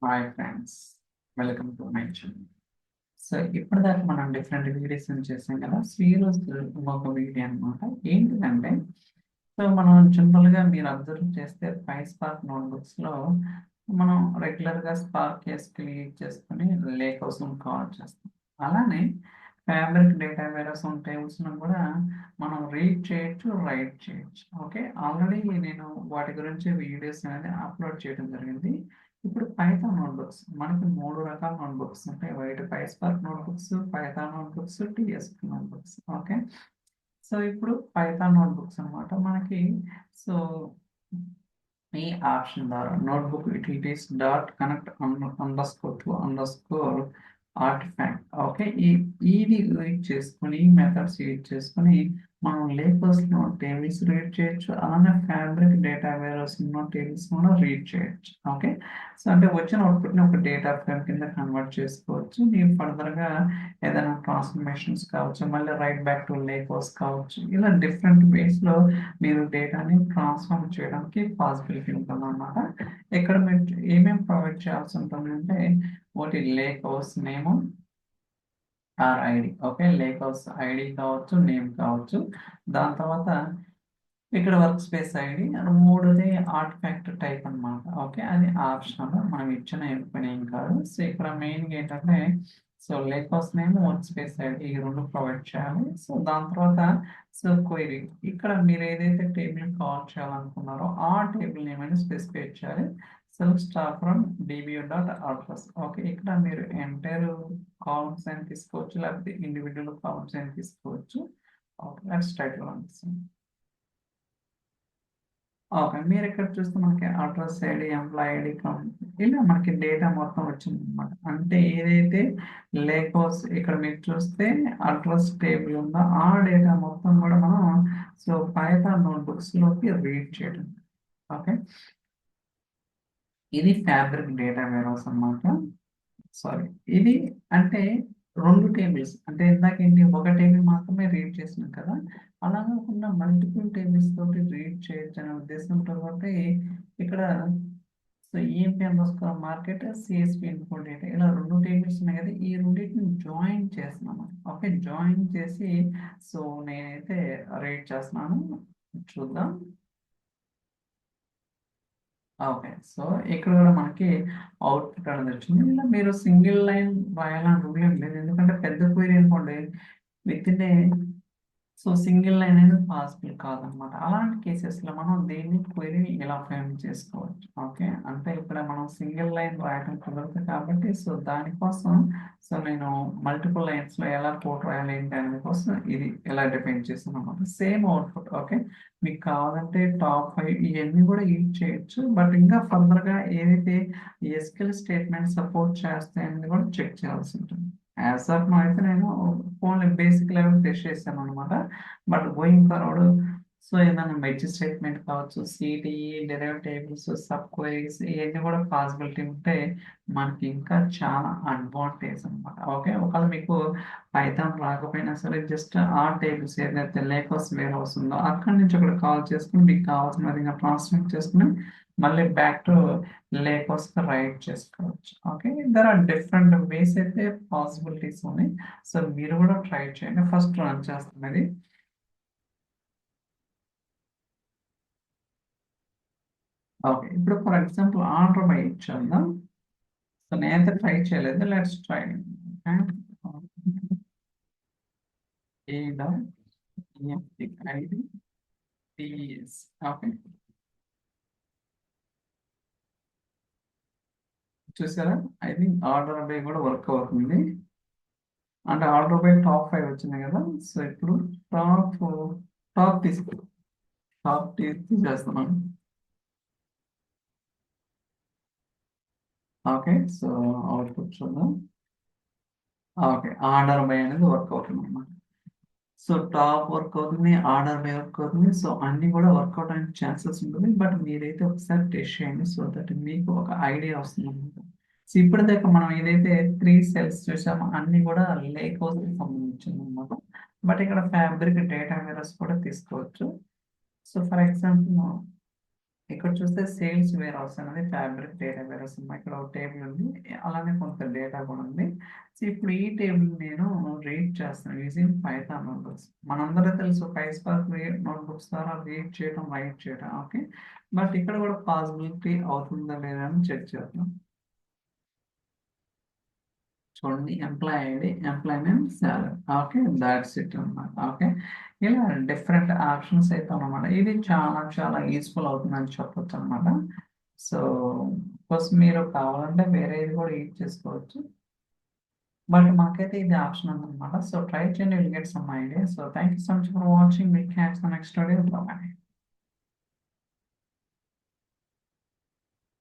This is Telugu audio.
Hi friends, welcome to my channel. So ఇప్పటిదాకా మనం డిఫరెంట్ వీడియోస్ చేసాం కదా. సో ఈరోజు ఇంకొక వీడియో అనమాట. ఏంటిదంటే, సో మనం జనరల్గా మీరు అబ్జర్వ్ చేస్తే స్పార్క్ నోట్బుక్స్లో మనం రెగ్యులర్గా స్పార్క్ ఎస్క్యూఎల్ యూజ్ చేసుకుని లే కోసం కాల్ చేస్తాం. అలానే ఫ్యాబ్రిక్ డేటా వేరస్ టేబుల్స్ను కూడా మనం రీడ్ చేయొచ్చు, రైట్ చేయొచ్చు. ఓకే, ఆల్రెడీ నేను వాటి గురించి వీడియోస్ అనేది అప్లోడ్ చేయడం జరిగింది. ఇప్పుడు పైథాన్ నోట్బుక్స్ మనకి 3 రకాల నోట్బుక్స్ ఉంటాయి. White spark notebooks, Python notebooks, tsp notebooks. Okay, so ఇప్పుడు పైథాన్ నోట్బుక్స్ అనమాట మనకి. సో ఈ ఆప్షన్ ద్వారా notebook utilities dot connect underscore to underscore artefact. Okay, ఇది యూజ్ చేసుకుని మెథడ్స్ యూజ్ చేసుకుని మనం లేబర్స్లో టేబుల్స్ రీడ్ చేయొచ్చు. అలానే ఫ్యాబ్రిక్ డేటా వేరస్ టేబుల్స్ కూడా రీడ్ చేయొచ్చు. ఓకే, సో అంటే వచ్చిన అవుట్పుట్ని ఒక డేటా ఫ్రేమ్ కింద కన్వర్ట్ చేసుకోవచ్చు. మీరు ఫర్దర్గా ఏదైనా ట్రాన్స్ఫర్మేషన్స్ కావచ్చు, మళ్ళీ రైట్ బ్యాక్ టు లేబర్స్ కావచ్చు. ఇలా డిఫరెంట్ వేస్లో మీరు డేటాని ట్రాన్స్ఫార్మ్ చేయడానికి పాసిబిలిటీ ఉంటుంది అన్నమాట. ఇక్కడ మీరు ఏమేమి ప్రొవైడ్ చేయాల్సి ఉంటుంది అంటే, ఒకటి lake house name or ID. Okay, lake house ID కావచ్చు, నేమ్ కావచ్చు. దాని తర్వాత ఇక్కడ వర్క్ స్పేస్ ఐడి. మూడోది ఆర్టిఫాక్ట్ టైప్ అన్నమాట. ఓకే, అది ఆప్షనల్, మనం ఇచ్చిన ఎంపిక ఏం కాదు. సో ఇక్కడ మెయిన్గా ఏంటంటే, so lake house name, work space ID, ఈ రెండు ప్రొవైడ్ చేయాలి. సో దాని తర్వాత సో క్వైరీ, ఇక్కడ మీరు ఏదైతే టేబుల్ కాల్ చేయాలనుకున్నారో ఆ టేబుల్ నేమ్ అని స్పెసిఫై చేయాలి. Self star from dbu dot address. Okay, ఇక్కడ మీరు ఎంటైర్ కాలమ్స్ అని తీసుకోవచ్చు, లేకపోతే ఇండివిజువల్ కాలమ్స్ అని తీసుకోవచ్చు. Okay, let's try to understand. Okay, మీరు ఇక్కడ చూస్తే మనకి అడ్రస్ ఐడి, ఎంప్లాయ్ ఐడి, ఇలా మనకి డేటా మొత్తం వచ్చింది అనమాట. అంటే ఏదైతే లేకోస్ ఇక్కడ మీరు చూస్తే అడ్రస్ టేబుల్ ఉందో ఆ డేటా మొత్తం కూడా మనం సో పైథాన్ నోట్బుక్స్లోకి రీడ్ చేయడం. ఓకే, ఇది ఫ్యాబ్రిక్ డేటా వేర్హౌస్ అన్నమాట. సారీ, ఇది అంటే రెండు టేబుల్స్, అంటే ఇందాక ఏంటి ఒక టేబుల్ మాత్రమే రీడ్ చేసినాం కదా, అలా కాకుండా మల్టిపుల్ టేబుల్స్ తోటి రీడ్ చేయొచ్చు అనే ఉద్దేశంతో కాబట్టి ఇక్కడ so EMP underscore market, CSP input data, ఇలా రెండు టేబుల్స్ ఉన్నాయి కదా, ఈ రెండింటిని జాయిన్ చేస్తున్నాను. ఓకే, జాయిన్ చేసి సో నేనైతే రీడ్ చేస్తున్నాను. చూద్దాం. ఓకే, సో ఇక్కడ కూడా మనకి అవుట్పుట్ అనేది వచ్చింది. ఇలా మీరు సింగిల్ లైన్ రాయాలని రూల్ ఏం లేదు, ఎందుకంటే పెద్ద క్వైరీ అనుకోండి with in so single line అనేది పాసిబుల్ కాదనమాట. అలాంటి కేసెస్లో మనం దీన్ని క్వైరీని ఇలా ఫ్రేమ్ చేసుకోవచ్చు. ఓకే, అంటే ఇక్కడ మనం సింగిల్ లైన్ రాయడం కుదరదు కాబట్టి సో దానికోసం సో నేను మల్టిపుల్ లైన్స్లో ఎలా కోడ్ రాయాలి ఏంటి అనే కోసం ఇది ఎలా డిపెండ్ చేస్తాను అనమాట. Same output. ఓకే, మీకు కావాలంటే టాప్ 5 ఇవన్నీ కూడా యూజ్ చేయొచ్చు. బట్ ఇంకా ఫర్దర్గా ఏదైతే ఎస్క్యూఎల్ స్టేట్మెంట్ సపోర్ట్ చేస్తాయని కూడా చెక్ చేయాల్సి ఉంటుంది. యాజ్ ఆఫ్ నో అయితే నేను ఓన్లీ బేసిక్ లెవెల్ టెస్ట్ చేశాను అనమాట. బట్ గోయింగ్ ఫార్వర్డ్ సో ఏదైనా మెర్జ్ స్టేట్మెంట్ కావచ్చు, సిటిఈ, డెరివేటివ్స్, సబ్ క్వైరీస్, ఇవన్నీ కూడా పాసిబిలిటీ ఉంటే మనకి ఇంకా చాలా అడ్వాంటేజ్ అనమాట. ఓకే, ఒకవేళ మీకు పైథాన్ రాకపోయినా సరే జస్ట్ ఆ టేబుల్స్ ఏదైతే లేకౌస్ వేర్ హౌస్ ఉందో అక్కడి నుంచి ఒకటి కాల్ చేసుకుని మీకు కావాల్సిన విధంగా ట్రాన్స్ఫర్ చేసుకుని మళ్ళీ బ్యాక్ టు లేకౌస్ రైట్ చేసుకోవచ్చు. Okay, there are different ways అయితే పాసిబిలిటీస్ ఉన్నాయి. సో మీరు కూడా ట్రై చేయండి. ఫస్ట్ రన్ చేస్తున్నది. ఓకే, ఇప్పుడు ఫర్ ఎగ్జాంపుల్ ఆర్డర్ బై ఇచ్చేద్దాం. సో నేనైతే ట్రై చేయలేదు, లెట్స్ ట్రై. ఓకే, చూసారా, ఐ థింక్ ఆర్డర్ బై కూడా వర్క్ అవుతుంది. అంటే ఆర్డర్ బై టాప్ 5 వచ్చింది కదా. సో ఇప్పుడు టాప్ టాప్ తీసేస్తున్నాను. ఓకే, సో అవుట్పుట్ చూద్దాం. ఓకే, ఆర్డర్ బై అనేది వర్క్ అవుతుంది అన్నమాట. సో టాప్ వర్క్ అవుతుంది, ఆర్డర్ బై వర్క్ అవుతుంది. సో అన్ని కూడా వర్కౌట్ అయ్యే ఛాన్సెస్ ఉంటుంది. బట్ మీరైతే ఒకసారి టెస్ట్ చేయండి సో దట్ మీకు ఒక ఐడియా వస్తుంది అనమాట. సో ఇప్పటిదాకా మనం ఏదైతే 3 సెల్స్ చూసామో అన్ని కూడా లేక్ హౌస్ కి సంబంధించింది అనమాట. బట్ ఇక్కడ ఫ్యాబ్రిక్ డేటా వేరస్ కూడా తీసుకోవచ్చు. సో ఫర్ ఎగ్జాంపుల్ ఇక్కడ చూస్తే సేల్స్ వేర్ హౌస్ అనేది ఫ్యాబ్రిక్ డేటా వేర్ హౌస్ ఇక్కడ ఒక టేబుల్ ఉంది, అలానే కొంత డేటా కూడా ఉంది. సో ఇప్పుడు ఈ టేబుల్ నేను రీడ్ చేస్తాను యూజింగ్ పైథాన్ నోట్బుక్స్. మనందరూ తెలుసు పైస్పార్క్ నోట్బుక్స్ ద్వారా రీడ్ చేయడం రైట్ చేయడం, ఓకే. బట్ ఇక్కడ కూడా పాసిబిలిటీ అవుతుందా లేదా అని చెక్ చేద్దాం. చూడండి employee ID, employee name, salary, okay, that's it అన్నమాట. ఓకే, ఇలా డిఫరెంట్ ఆప్షన్స్ అయితే అన్నమాట. ఇది చాలా చాలా యూస్ఫుల్ అవుతుందని చెప్పొచ్చు అనమాట. సో కోర్స్ మీరు కావాలంటే వేరే ఇది కూడా యూజ్ చేసుకోవచ్చు, బట్ మాకైతే ఇది ఆప్షన్ ఉందన్నమాట. సో ట్రై చేయండి, will get some idea. So thank you so much for watching. Will catch the next video. Bye.